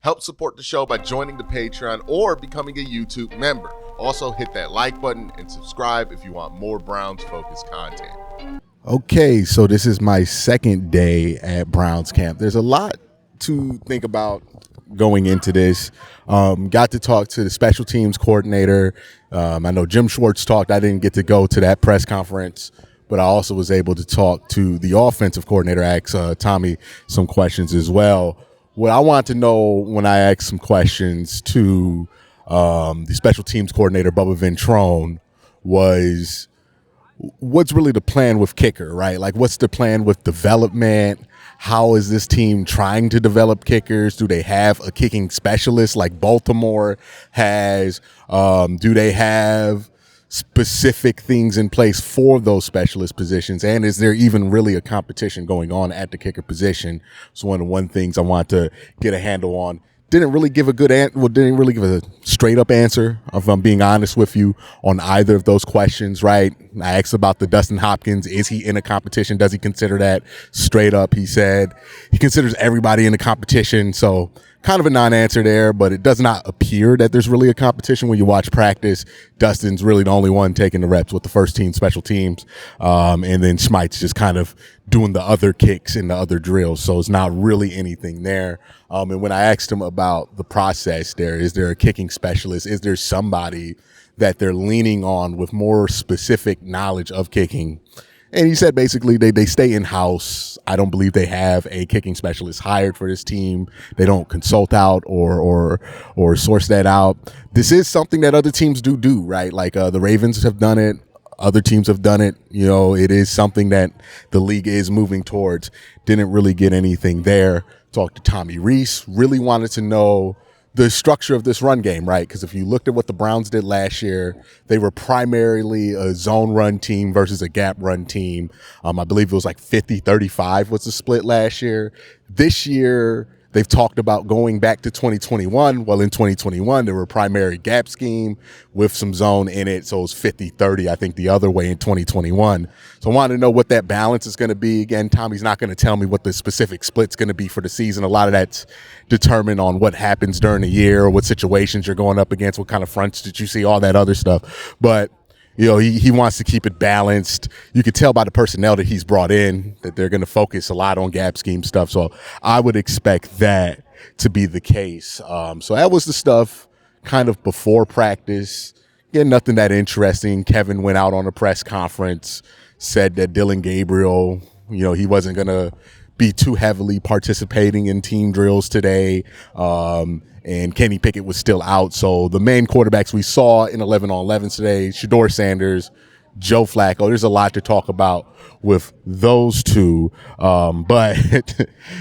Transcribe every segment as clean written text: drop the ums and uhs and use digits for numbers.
Help support the show by joining the Patreon or becoming a YouTube member. Also, hit that like button and subscribe if you want more Browns-focused content. Okay, so this is my second day at Browns camp. There's a lot to think about going into this. Got to talk to the special teams coordinator. I know Jim Schwartz talked. I didn't get to go to that press conference, but I also was able to talk to the offensive coordinator, ask Tommy some questions as well. What I want to know when I asked some questions to the special teams coordinator, Bubba Ventrone, was what's really the plan with kicker, right? Like, what's the plan with development? How is this team trying to develop kickers? Do they have a kicking specialist like Baltimore has? Do they have specific things in place for those specialist positions? And is there even really a competition going on at the kicker position? So one of the things I want to get a handle on. Didn't really give a straight up answer, if I'm being honest with you, on either of those questions, right? I asked about the Dustin Hopkins. Is he in a competition? Does he consider that? Straight up, he said he considers everybody in the competition. So kind of a non-answer there, but it does not appear that there's really a competition when you watch practice. Dustin's really the only one taking the reps with the first team special teams. And then Schmeit's just kind of doing the other kicks and the other drills. So it's not really anything there. And when I asked him about the process there, is there a kicking specialist? Is there somebody that they're leaning on with more specific knowledge of kicking? And he said basically they stay in-house. I don't believe they have a kicking specialist hired for this team. They don't consult out or source that out. This is something that other teams do, right? Like the Ravens have done it. Other teams have done it. You know, it is something that the league is moving towards. Didn't really get anything there. Talked to Tommy Rees. Really wanted to know the structure of this run game, right? Because if you looked at what the Browns did last year, they were primarily a zone run team versus a gap run team. I believe it was like 50-35 was the split last year. This year, they've talked about going back to 2021. Well, in 2021, there were a primary gap scheme with some zone in it. So it was 50-30, I think, the other way in 2021. So I wanted to know what that balance is going to be. Again, Tommy's not going to tell me what the specific split's going to be for the season. A lot of that's determined on what happens during the year, or what situations you're going up against, what kind of fronts did you see, all that other stuff. But you know, he wants to keep it balanced. You could tell by the personnel that he's brought in that they're going to focus a lot on gap scheme stuff. So I would expect that to be the case. So that was the stuff kind of before practice. Yeah, nothing that interesting. Kevin went out on a press conference, said that Dylan Gabriel, you know, he wasn't going to be too heavily participating in team drills today. And Kenny Pickett was still out. So the main quarterbacks we saw in 11-on-11 today, Shedeur Sanders, Joe Flacco. There's a lot to talk about with those two. But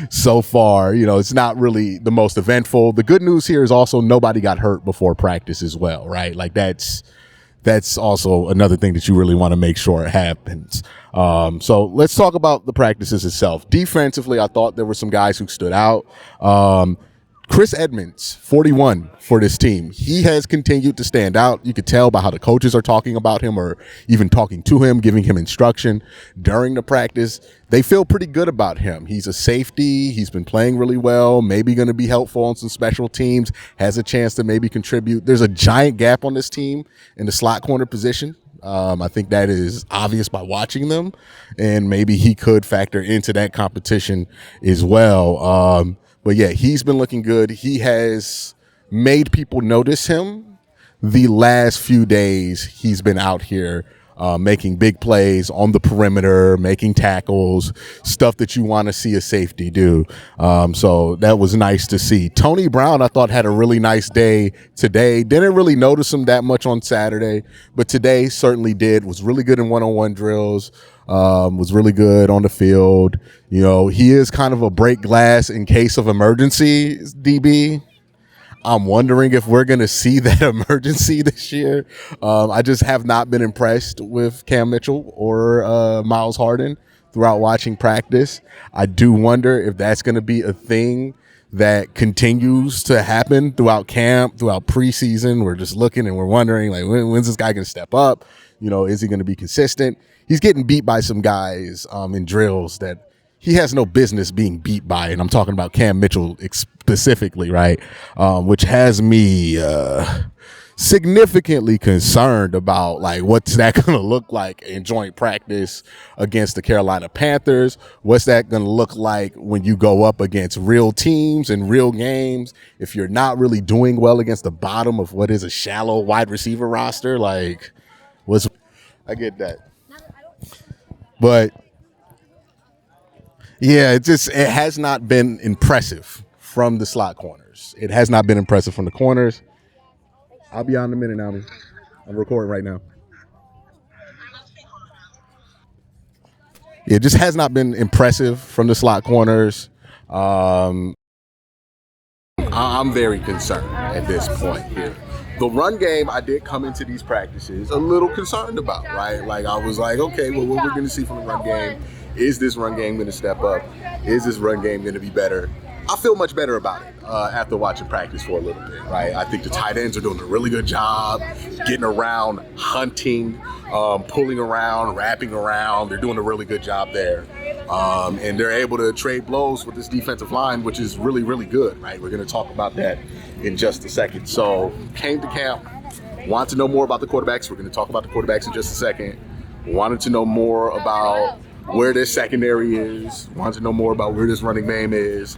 so far, you know, it's not really the most eventful. The good news here is also nobody got hurt before practice as well, right? Like that's also another thing that you really want to make sure it happens. So let's talk about the practices itself. Defensively, I thought there were some guys who stood out. Chris Edmonds, 41 for this team. He has continued to stand out. You could tell by how the coaches are talking about him, or even talking to him, giving him instruction during the practice. They feel pretty good about him. He's a safety. He's been playing really well, maybe going to be helpful on some special teams, has a chance to maybe contribute. There's a giant gap on this team in the slot corner position. I think that is obvious by watching them, and maybe he could factor into that competition as well. But yeah, he's been looking good. He has made people notice him the last few days. He's been out here making big plays on the perimeter, making tackles, stuff that you want to see a safety do. So that was nice to see. Tony Brown, I thought, had a really nice day today. Didn't really notice him that much on Saturday, but today certainly did. Was really good in one-on-one drills. Was really good on the field. You know, he is kind of a break glass in case of emergency DB. I'm wondering if we're going to see that emergency this year. I just have not been impressed with Cam Mitchell or Miles Harden throughout watching practice. I do wonder if that's going to be a thing that continues to happen throughout camp, throughout preseason. We're just looking and we're wondering, like, when's this guy going to step up? You know, is he going to be consistent? He's getting beat by some guys in drills that he has no business being beat by, and I'm talking about Cam Mitchell specifically, right? Which has me significantly concerned about like what's that going to look like in joint practice against the Carolina Panthers. What's that going to look like when you go up against real teams and real games if you're not really doing well against the bottom of what is a shallow wide receiver roster? Like, I get that, but yeah, it has not been impressive from the slot corners. It has not been impressive from the corners. I'll be on in a minute now. I'm recording right now. It just has not been impressive from the slot corners. I'm very concerned at this point here. The run game, I did come into these practices a little concerned about, right? Like, I was like, okay, well, what we're going to see from the run game, is this run game going to step up? Is this run game going to be better? I feel much better about it after watching practice for a little bit, right? I think the tight ends are doing a really good job getting around, hunting, pulling around, wrapping around. They're doing a really good job there. And they're able to trade blows with this defensive line, which is really, really good, right? We're going to talk about that in just a second. So came to camp, wanted to know more about the quarterbacks. We're going to talk about the quarterbacks in just a second. Wanted to know more about where this secondary is. Wanted to know more about where this running game is.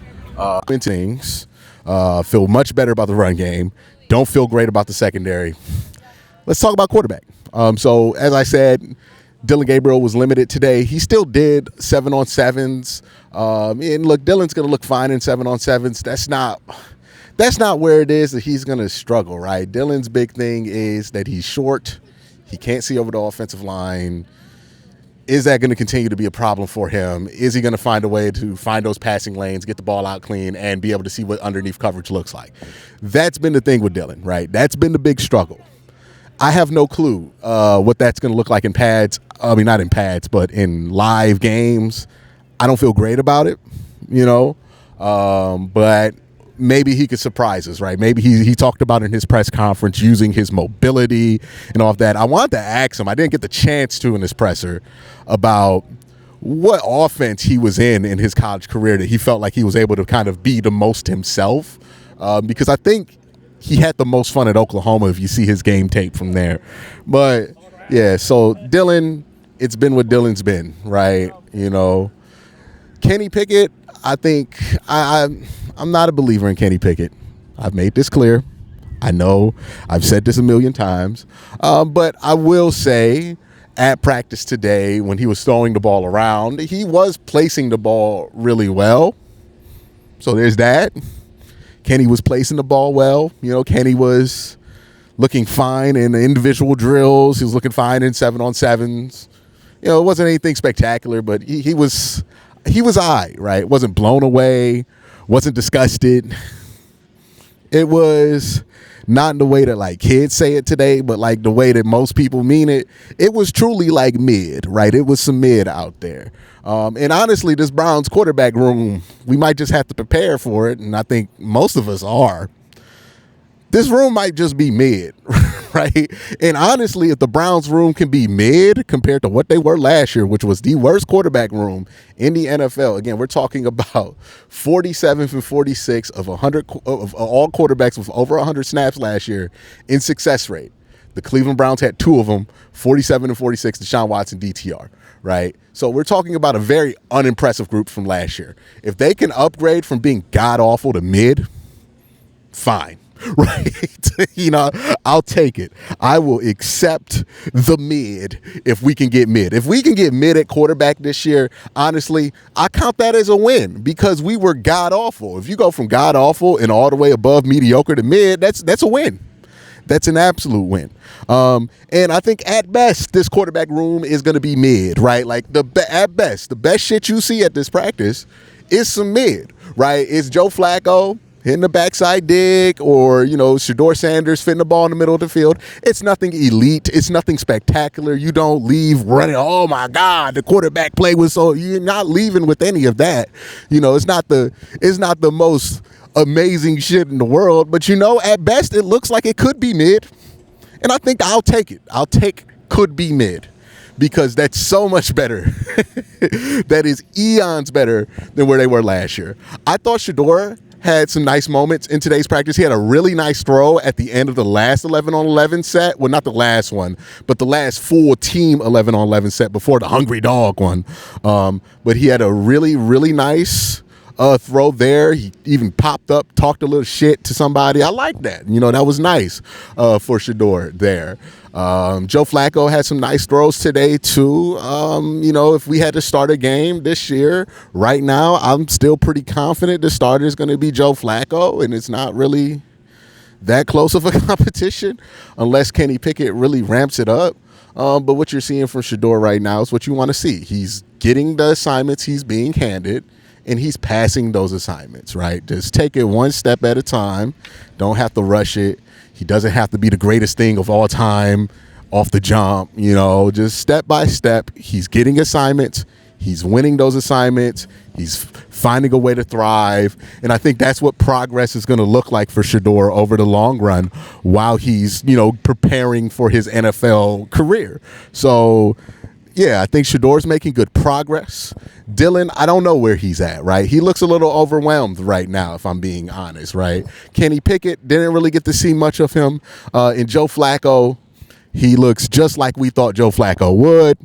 Things feel much better about the run game. Don't feel great about the secondary. Let's talk about quarterback. So as I said, Dillon Gabriel was limited today. He still did 7-on-7s. And look, Dillon's going to look fine in 7-on-7s. That's not where it is that he's going to struggle, right? Dillon's big thing is that he's short. He can't see over the offensive line. Is that going to continue to be a problem for him? Is he going to find a way to find those passing lanes, get the ball out clean, and be able to see what underneath coverage looks like? That's been the thing with Dillon, right? That's been the big struggle. I have no clue what that's going to look like in pads. I mean, not in pads, but in live games. I don't feel great about it, but maybe he could surprise us, right? Maybe he talked about in his press conference using his mobility and all of that. I wanted to ask him, I didn't get the chance to in his presser, about what offense he was in his college career that he felt like he was able to kind of be the most himself, because I think he had the most fun at Oklahoma if you see his game tape from there. But, yeah, so Dillon, it's been what Dillon's been, right? Kenny Pickett, I think I'm not a believer in Kenny Pickett. I've made this clear. I know I've said this a million times. But I will say at practice today when he was throwing the ball around, he was placing the ball really well. So there's that. Kenny was placing the ball well. Kenny was looking fine in the individual drills. He was looking fine in 7-on-7s. It wasn't anything spectacular, but he was all right, right? Wasn't blown away, wasn't disgusted. It was not in the way that like kids say it today, but like the way that most people mean it. It was truly like mid, right? It was some mid out there. And honestly, this Browns quarterback room, we might just have to prepare for it, and I think most of us are. This room might just be mid, right? And honestly, if the Browns room can be mid compared to what they were last year, which was the worst quarterback room in the NFL, again, we're talking about 47th and 46 of 100 of all quarterbacks with over 100 snaps last year in success rate. The Cleveland Browns had two of them, 47 and 46, Deshaun Watson, DTR, right? So we're talking about a very unimpressive group from last year. If they can upgrade from being god-awful to mid, fine. Right? I'll take it. I will accept the mid if we can get mid. If we can get mid at quarterback this year, honestly, I count that as a win because we were god-awful. If you go from god-awful and all the way above mediocre to mid, that's a win. That's an absolute win. And I think at best, this quarterback room is going to be mid, right? Like at best, the best shit you see at this practice is some mid, right? It's Joe Flacco hitting the backside dig, or, Shedeur Sanders fitting the ball in the middle of the field. It's nothing elite. It's nothing spectacular. You don't leave running, oh, my God, the quarterback play was so... You're not leaving with any of that. It's not the most amazing shit in the world, but, at best, it looks like it could be mid. And I think I'll take it. I'll take could be mid because that's so much better. That is eons better than where they were last year. I thought Shedeur had some nice moments in today's practice. He had a really nice throw at the end of the last 11-on-11 set. Well, not the last one, but the last full team 11-on-11 set before the Hungry Dog one. But he had a really, really nice throw there. He even popped up, talked a little shit to somebody. I like that. That was nice for Shedeur there. Joe Flacco had some nice throws today too. If we had to start a game this year, right now, I'm still pretty confident the starter is going to be Joe Flacco, and it's not really that close of a competition unless Kenny Pickett really ramps it up. But what you're seeing from Shedeur right now is what you want to see. He's getting the assignments he's being handed, and he's passing those assignments, right? Just take it one step at a time. Don't have to rush it. He doesn't have to be the greatest thing of all time off the jump, just step by step. He's getting assignments. He's winning those assignments. He's finding a way to thrive. And I think that's what progress is going to look like for Shedeur over the long run while he's, preparing for his NFL career. So, yeah, I think Shedeur's making good progress. Dylan, I don't know where he's at, right? He looks a little overwhelmed right now, if I'm being honest, right? Kenny Pickett, didn't really get to see much of him. And Joe Flacco, he looks just like we thought Joe Flacco would.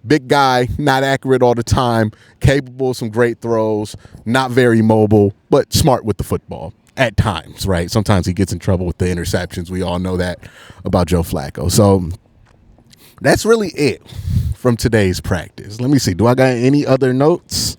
Big guy, not accurate all the time, capable of some great throws, not very mobile, but smart with the football at times, right? Sometimes he gets in trouble with the interceptions. We all know that about Joe Flacco. So that's really it from today's practice. Let me see. Do I got any other notes?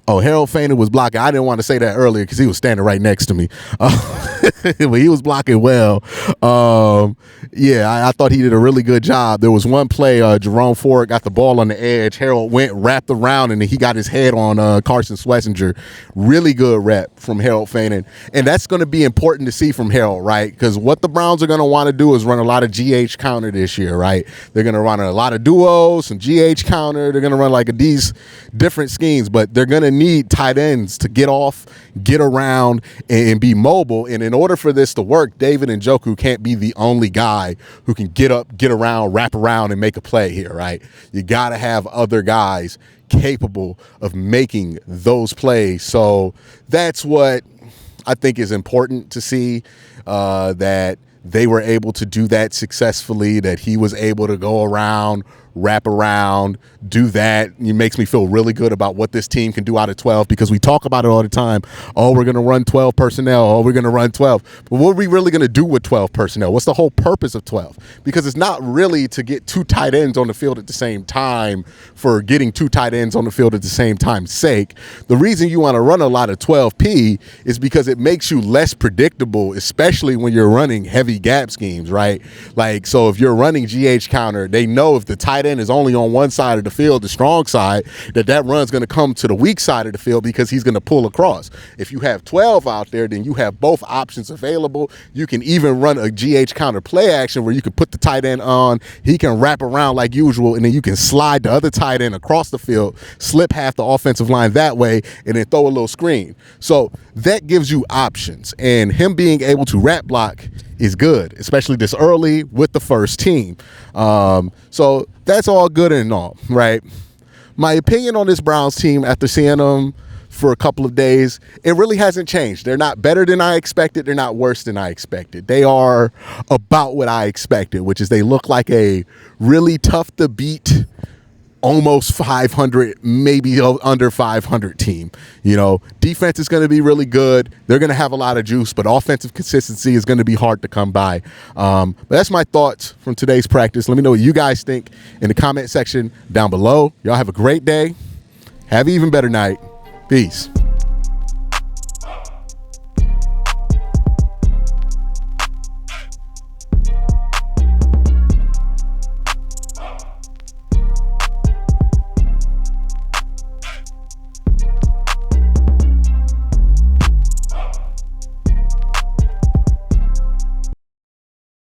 Oh, Harold Fainer was blocking. I didn't want to say that earlier because he was standing right next to me. But he was blocking well. I thought he did a really good job. There was one play, Jerome Ford got the ball on the edge. Harold wrapped around, and he got his head on Carson Schlesinger. Really good rep from Harold Fainer. And that's going to be important to see from Harold, right? Because what the Browns are going to want to do is run a lot of GH counter this year, right? They're going to run a lot of duos, some GH counter. They're going to run these different schemes, but they're going to need tight ends to get off, get around, and be mobile. And in order for this to work, David Njoku can't be the only guy who can get up, get around, wrap around, and make a play here, right? You got to have other guys capable of making those plays. So that's what I think is important to see, that they were able to do that successfully, that he was able to go around, wrap around, do that. It makes me feel really good about what this team can do out of 12, because we talk about it all the time. Oh, we're going to run 12 personnel. Oh, we're going to run 12. But what are we really going to do with 12 personnel? What's the whole purpose of 12? Because it's not really to get two tight ends on the field at the same time for getting two tight ends on the field at the same time's sake. The reason you want to run a lot of 12P is because it makes you less predictable, especially when you're running heavy gap schemes, right? So if you're running GH counter, they know if the tight end is only on one side of the field, the strong side, that run's going to come to the weak side of the field because he's going to pull across. If you have 12 out there, then you have both options available. You can even run a GH counter play action where you can put the tight end on, he can wrap around like usual, and then you can slide the other tight end across the field, slip half the offensive line that way, and then throw a little screen. So that gives you options, and him being able to wrap block is good, especially this early with the first team. So that's all good and all, right? My opinion on this Browns team after seeing them for a couple of days, it really hasn't changed. They're not better than I expected. They're not worse than I expected. They are about what I expected, which is they look like a really tough to beat, almost 500, maybe under 500 team. Defense is going to be really good. They're going to have a lot of juice, but offensive consistency is going to be hard to come by. But that's my thoughts from today's practice. Let me know what you guys think in the comment section down below. Y'all have a great day. Have an even better night. Peace.